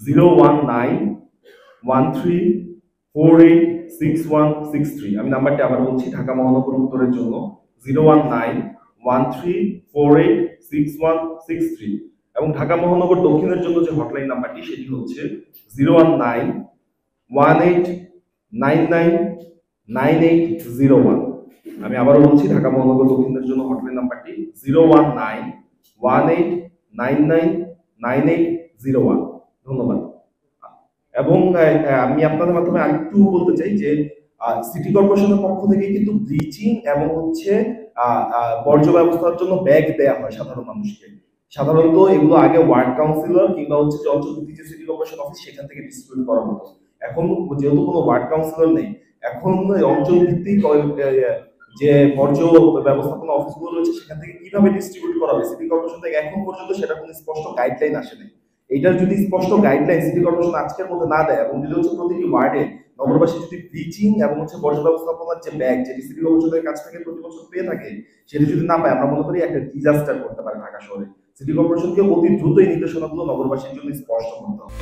01913486163। আমি নাম্বারটি আবার বলছি, ঢাকা মহানগর উত্তরের জন্য 01913486163, এবং ঢাকা মহানগর দক্ষিণের জন্য যে হটলাইন নাম্বারটি সেটি হচ্ছে 01918999801। আমি আবারও বলছি, ঢাকা মহানগর দক্ষিণের জন্য হটলাইন নাম্বারটি 01918999801। ধন্যবাদ। এবং আমি আপনাদের মাধ্যমে আরেকটু বলতে চাই যে সিটি কর্পোরেশনের পক্ষ থেকে কিন্তু ব্লিচিং এবং হচ্ছে বর্জ্য ব্যবস্থার জন্য ব্যাগ দেওয়া হয় সাধারণ মানুষকে। সাধারণত এগুলো আগে ওয়ার্ড কাউন্সিলর কিংবা হচ্ছে যে অঞ্চলভিত্তিক যে সিটি কর্পোরেশন অফিস সেখান থেকে ডিস্ট্রিবিউট করা হতো। এখন যেহেতু কোনো ওয়ার্ড কাউন্সিলর নেই, এখন অঞ্চল ভিত্তিক যে বর্জ্য ব্যবস্থাপনা অফিসগুলো রয়েছে সেখান থেকে কিভাবে ডিস্ট্রিবিউট করা হবে সিটি কর্পোরেশন থেকে এখন পর্যন্ত সেটা কোনো স্পষ্ট গাইডলাইন আসেনি। এটার যদি স্পষ্ট গাইডলাইন সিটি কর্পোরেশন আজকের মধ্যে না দেয়, এবং যদি হচ্ছে প্রতিটি ওয়ার্ডে নগরবাসী যদি ব্লিচিং এবং হচ্ছে বর্জ্য ব্যবস্থাপনার যে ব্যাগ যেটি সিটি কর্পোরেশনের কাছ থেকে প্রতি বছর পেয়ে থাকে সেটি যদি না পায়, আমরা মনে করি একটা ডিজাস্টার করতে পারে ঢাকা শহরে। সিটি কর্পোরেশনকে অতি দ্রুত এই নির্দেশনাগুলো নগরবাসীর জন্য স্পষ্ট করতে হবে।